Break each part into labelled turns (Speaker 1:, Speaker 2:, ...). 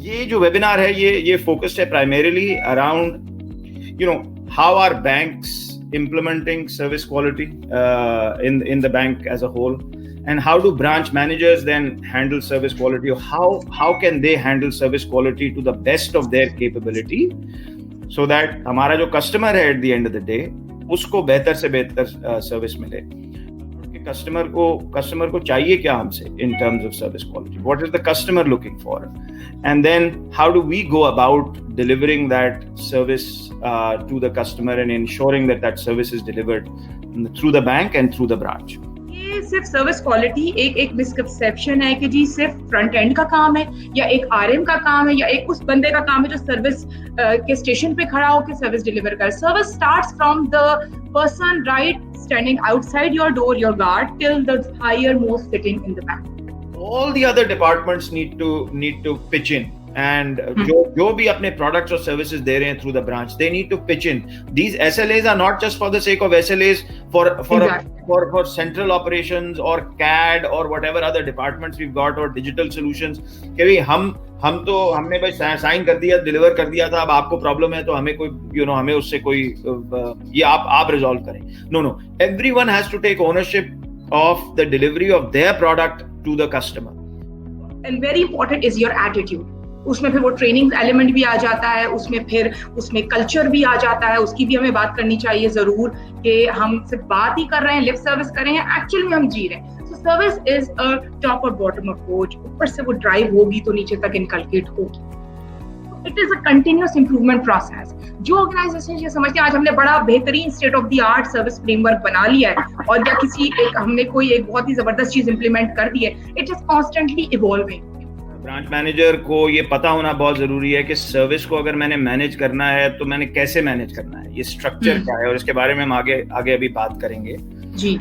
Speaker 1: ये जो वेबिनार है ये फोकस्ड है primarily around how are banks implementing service quality in the bank as a whole, and how do branch managers then handle service quality, or how can they handle service quality to the best of their capability so that हमारा जो customer है at the end of the day उसको बेहतर से बेहतर service मिले। Customer को चाहिए क्या हमसे in terms of service quality, what is the customer looking for, and then how do we go about delivering that service to the customer and ensuring that service is delivered through the bank and through the branch.
Speaker 2: ये सिर्फ service quality एक misconception है कि जी सिर्फ front end का काम है या एक आरएम का काम है या एक उस बंदे का काम है जो सर्विस के स्टेशन पे खड़ा होकर सर्विस डिलीवर करे। Service starts from the person right standing outside your door, your guard, till the higher most sitting in the back.
Speaker 1: All the other departments need to pitch in, and जो भी अपने products और services दे रहे हैं through the branch, they need to pitch in. These SLAs are not just for the sake of SLAs for central operations or CAD or whatever other departments we've got or digital solutions. कि भाई हमने भाई sign कर दिया, deliver कर दिया था, अब आपको प्रॉब्लम है तो हमें कोई हमें उससे कोई ये आप रिजॉल्व करें। No, everyone has to take ownership of the delivery of their product to the customer.
Speaker 2: And very important is your attitude. उसमें फिर वो ट्रेनिंग एलिमेंट भी आ जाता है, उसमें कल्चर भी आ जाता है, उसकी भी हमें बात करनी चाहिए जरूर कि हम सिर्फ बात ही कर रहे हैं, लिप सर्विस कर रहे हैं, एक्चुअली में हम जी रहे हैं। सर्विस इज अ टॉप और बॉटम अप्रोच, ऊपर से वो ड्राइव होगी तो नीचे तक इनकलकेट होगी। It is a continuous improvement process. जो ऑर्गेनाइजेशन ये समझते हैं आज हमने बड़ा बेहतरीन state of the art service framework बना लिया है और या हमने कोई एक बहुत ही जबरदस्त चीज इंप्लीमेंट कर दी है, it is constantly evolving.
Speaker 1: Branch manager को ये पता होना बहुत जरूरी है कि सर्विस को अगर मैंने मैनेज करना है तो मैंने कैसे मैनेज करना है, ये स्ट्रक्चर क्या है, और इसके बारे में हम आगे अभी बात करेंगे
Speaker 2: जी।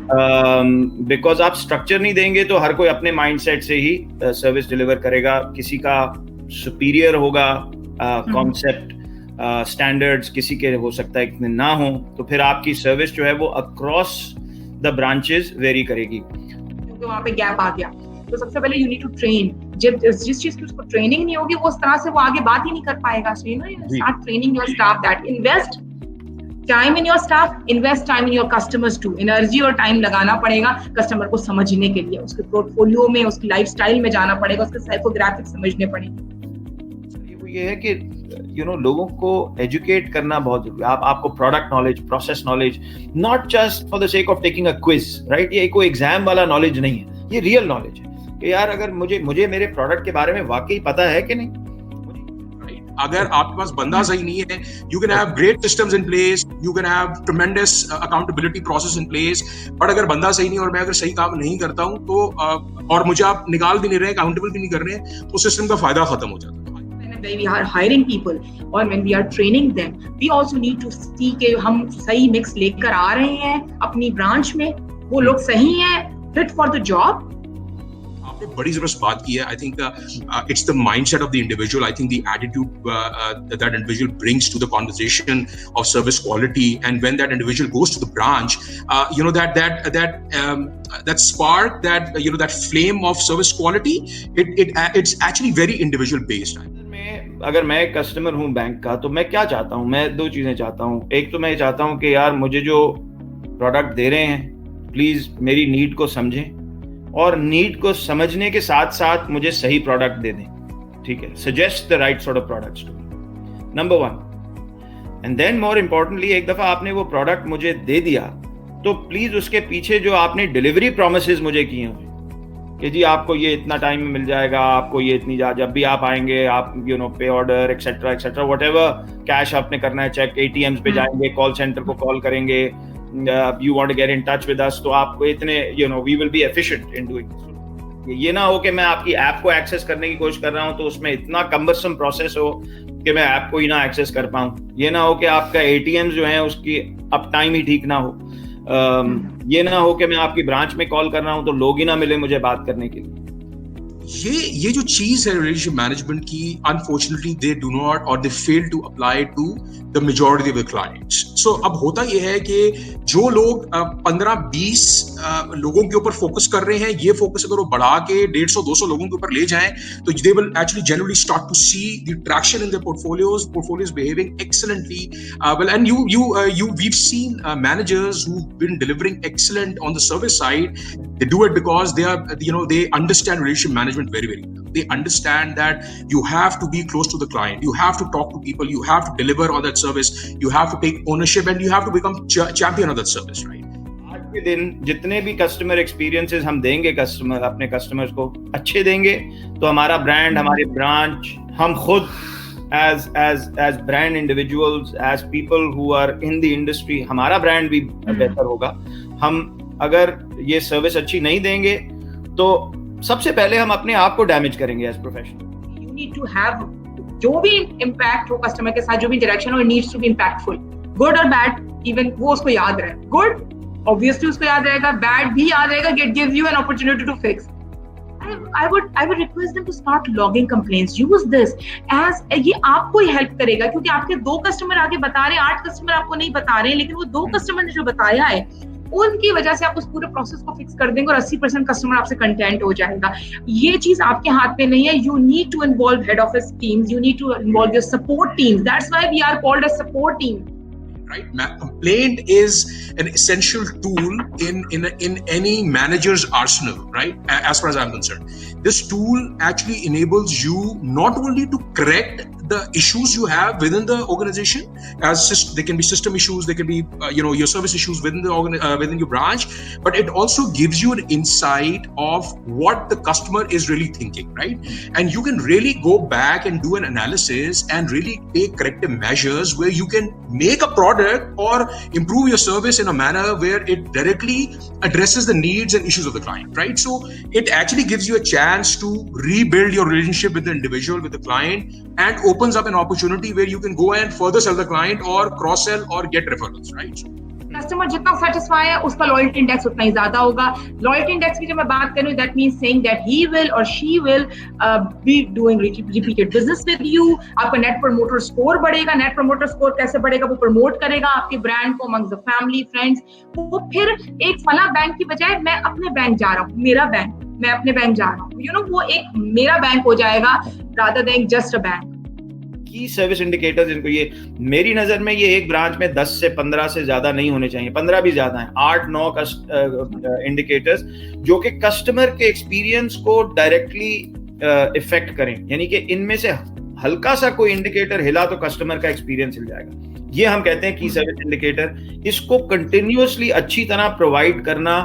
Speaker 1: बिकॉज आप स्ट्रक्चर नहीं देंगे तो हर कोई अपने माइंडसेट से ही सर्विस डिलीवर करेगा। किसी का सुपीरियर होगा कॉन्सेप्ट स्टैंडर्ड्स, किसी के हो सकता है इतने ना हो, तो फिर आपकी सर्विस जो है वो अक्रॉस द ब्रांचेस वेरी करेगी।
Speaker 2: तो वहाँ पे गैप आ गया तो सबसे पहले यू नीड टू ट्रेन। जिस चीज की उसको ट्रेनिंग नहीं होगी वो उस तरह से वो आगे बात ही नहीं कर पाएगा। So you start training your staff, that invest time in your staff, invest time in your customers too. Energy और टाइम लगाना पड़ेगा कस्टमर को समझने के लिए, उसके पोर्टफोलियो में, उसकी लाइफस्टाइल में जाना पड़ेगा, उसके साइकोग्राफिक समझने पड़ेंगे।
Speaker 1: ये है कि लोगों को एजुकेट करना बहुत जरूरी है। आपको product knowledge, process knowledge, not just for the sake of taking a quiz, right. ये कोई एग्जाम वाला नॉलेज नहीं है, ये रियल नॉलेज है कि यार अगर मुझे मेरे प्रोडक्ट के बारे में वाकई पता है कि नहीं।
Speaker 3: अगर आपके पास बंदा सही नहीं है, you can have great systems in place, you can have tremendous accountability process in place, but अगर बंदा सही नहीं और मैं अगर सही काम नहीं करता हूँ तो और मुझे आप निकाल भी नहीं रहे, अकाउंटेबल भी नहीं कर रहे हैं, तो सिस्टम का फायदा खत्म हो जाता है।
Speaker 2: When we are hiring people or when we are training them, we also need to see कि हम सही मिक्स लेकर आ रहे हैं अपनी ब्रांच में, वो लोग सही हैं, fit for the job।
Speaker 3: आपने बड़ी जबरदस्त बात की है। I think it's the mindset of the individual. I think the attitude that individual brings to the conversation of service quality, and when that individual goes to the branch, that spark, that flame of service quality, it's actually very individual based.
Speaker 1: अगर मैं customer हूँ bank का तो मैं क्या चाहता हूँ, मैं दो चीजें चाहता हूँ। एक तो मैं ये चाहता हूँ कि यार मुझे जो प्रोडक्ट दे रहे हैं प्लीज मेरी नीड को समझें, और नीड को समझने के साथ साथ मुझे सही प्रोडक्ट दे दें, ठीक है। Suggest the right sort of products to me, number 1। And then more importantly, एक दफा आपने वो प्रोडक्ट मुझे दे दिया तो प्लीज उसके पीछे जो आपने डिलीवरी प्रोमिसेस मुझे किए हुए कि जी आपको ये इतना टाइम में मिल जाएगा, आपको ये इतनी जब भी आप आएंगे आप पे order etcetera etcetera whatever, cash आपने करना है, चेक ATMs पे जाएंगे, कॉल सेंटर को कॉल करेंगे, you want to get in touch with us, तो आपको इतने we will be efficient in doing this। ये ना हो कि मैं आपकी ऐप को एक्सेस करने की कोशिश कर रहा हूँ तो उसमें इतना कम्बरसम प्रोसेस हो कि मैं ऐप को ही ना एक्सेस कर पाऊँ। ये ना हो कि आपका ATMs जो है उसकी अप टाइम ही ठीक ना हो। ये ना हो कि मैं आपकी ब्रांच में कॉल कर रहा हूँ तो लोग ही ना मिले मुझे बात करने के लिए।
Speaker 3: ये जो चीज है रिलेशनशिप मैनेजमेंट की, अनफॉर्चुनेटली दे डू नॉट और they fail to apply to the majority of the clients. So अब होता ये है कि जो लोग 15-20 लोगों के ऊपर फोकस कर रहे हैं, ये फोकस अगर वो बढ़ा के 150-200 लोगों के ऊपर ले जाएं, तो they will actually generally start to see the traction in their portfolios behaving excellently. Well, and we've seen managers who've been delivering excellent on the service side. They do it because they understand relationship management very, very well. They understand that you have to be close to the client, you have to talk to people, you have to deliver on that service, you have to take ownership, and you have to become champion of that service, right?
Speaker 1: आज के दिन जितने भी customer experiences हम देंगे अपने customers को अच्छे देंगे, तो हमारा ब्रांड, हमारे ब्रांच, हम खुद as brand individuals, as people who are in the industry, हमारा ब्रांड भी बेहतर होगा. हम अगर ये सर्विस अच्छी नहीं देंगे तो सबसे पहले हम अपने आप को डैमेज करेंगे as professional.
Speaker 2: You need to have जो भी इम्पैक्ट हो कस्टमर के साथ, जो भी इंटरेक्शन हो, it needs to be impactful, good और बैड. इवन वो उसको याद रहे. गुड ऑब्वियसली उसको याद रहेगा, बैड भी याद रहेगा. It gives you an opportunity to fix. I would request them to start logging complaints. Use this as ये आपको ही हेल्प करेगा, क्योंकि आपके 2 कस्टमर आगे बता रहे हैं, 8 कस्टमर आपको नहीं बता रहे हैं, लेकिन वो 2 कस्टमर ने जो बताया है उनकी वजह से आप उस पूरे प्रोसेस को फिक्स कर देंगे और 80% कस्टमर आपसे कंटेंट हो जाएगा. ये चीज आपके हाथ में नहीं है. You need to involve head office teams, you need to involve your support teams. That's why we are called as support team.
Speaker 3: Right, complaint is an essential tool in any manager's arsenal, right? As far as I'm concerned, this tool actually enables you not only to correct the issues you have within the organization, they can be system issues, they can be your service issues within within your branch, but it also gives you an insight of what the customer is really thinking, right? And you can really go back and do an analysis and really take corrective measures where you can make a product or improve your service in a manner where it directly addresses the needs and issues of the client, right? So it actually gives you a chance to rebuild your relationship with the individual, with the client, and opens up an opportunity where you can go and further sell the client or cross sell or get referrals, right?
Speaker 2: Customer जितना satisfy है उसका loyalty index उतना ही ज्यादा होगा. Loyalty index की जब मैं बात करूं, that means saying that he will और she will be doing repeated business with you. आपका नेट प्रमोटर स्कोर बढ़ेगा. नेट प्रमोटर स्कोर कैसे बढ़ेगा? वो प्रमोट करेगा आपके ब्रांड को अमंग द फैमिली, फ्रेंड्स. वो फिर एक फला बैंक की बजाय मैं अपने बैंक जा रहा हूँ, मेरा बैंक, मैं अपने बैंक जा रहा हूँ, वो एक मेरा बैंक हो जाएगा rather than just a bank.
Speaker 1: की सर्विस इंडिकेटर्स, इनको ये मेरी नजर में ये एक ब्रांच में 10 से 15 से ज्यादा नहीं होने चाहिए. 15 भी ज्यादा है. 8-9 इंडिकेटर्स जो कि कस्टमर के एक्सपीरियंस को डायरेक्टली इफेक्ट करें. यानी कि इनमें से हल्का सा कोई इंडिकेटर हिला तो कस्टमर का एक्सपीरियंस हिल जाएगा. ये हम कहते हैं की सर्विस इंडिकेटर. इसको कंटिन्यूअसली अच्छी तरह प्रोवाइड करना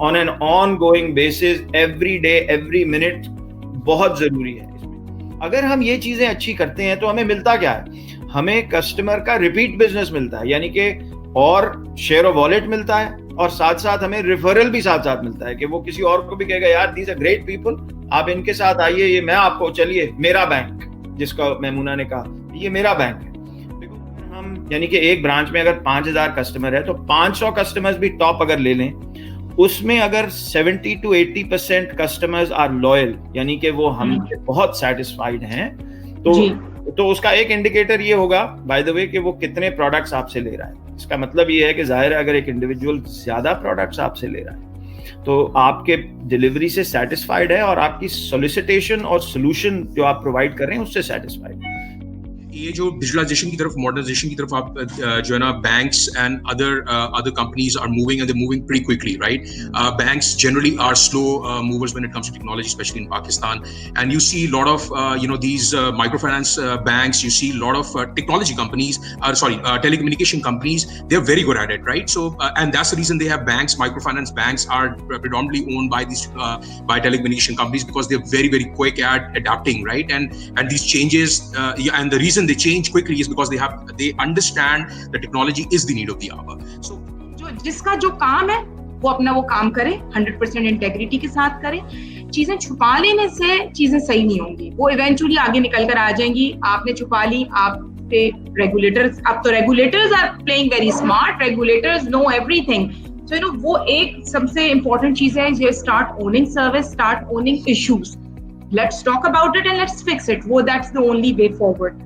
Speaker 1: on an on going basis, every day, every minute बहुत जरूरी है. अगर हम ये चीजें अच्छी करते हैं तो हमें मिलता क्या है? हमें कस्टमर का रिपीट बिजनेस मिलता है, यानी कि और शेयर ऑफ वॉलेट मिलता है, और साथ साथ हमें रेफरल भी साथ साथ मिलता है कि वो किसी और को भी कहेगा, यार दीज आर ग्रेट पीपल, आप इनके साथ आइए, ये मैं आपको, चलिए मेरा बैंक, जिसका मैमूना ने कहा ये मेरा बैंक है. हम यानी कि एक ब्रांच में अगर 5000 कस्टमर है तो 500 कस्टमर्स भी टॉप अगर ले लें, उसमें अगर 70 to 80% कस्टमर्स आर लॉयल, यानी कि वो हमसे बहुत सेटिस्फाइड हैं, तो उसका एक इंडिकेटर ये होगा बाय द वे कि वो कितने प्रोडक्ट्स आपसे ले रहा है. इसका मतलब ये है कि जाहिर है अगर एक इंडिविजुअल ज्यादा प्रोडक्ट्स आपसे ले रहा है तो आपके डिलीवरी से सेटिस्फाइड है और आपकी सोलिसिटेशन और सोल्यूशन जो आप प्रोवाइड कर रहे हैं उससे सेटिस्फाइड है.
Speaker 3: ये जो डिजिटलाइजेशन की तरफ, मॉडर्नाइजेशन की तरफ आप जो है ना, banks and other companies are moving, and they're moving pretty quickly, right? Banks generally are slow movers when it comes to technology, especially in Pakistan. And you see a lot of these microfinance banks. You see a lot of technology companies, telecommunication companies. They're very good at it, right? So and that's the reason they have banks. Microfinance banks are predominantly owned by these by telecommunication companies because they're very, very quick at adapting, right? And these changes and the reason they change quickly is because they understand that technology is the need of the hour. So
Speaker 2: जिसका जो काम है वो अपना वो काम करे, 100% integrity के साथ करे. चीजें छुपा लेने से चीजें सही नहीं होंगी, वो इवेंचुअली आगे निकल कर आ जाएंगी. आपने छुपा ली, आप पे रेगुलेटर्स, अब तो regulators are playing very smart, regulators know everything. So वो एक सबसे इंपॉर्टेंट चीज है, ये start owning service, start owning issues. let's talk about it and let's fix it. That's the only way forward.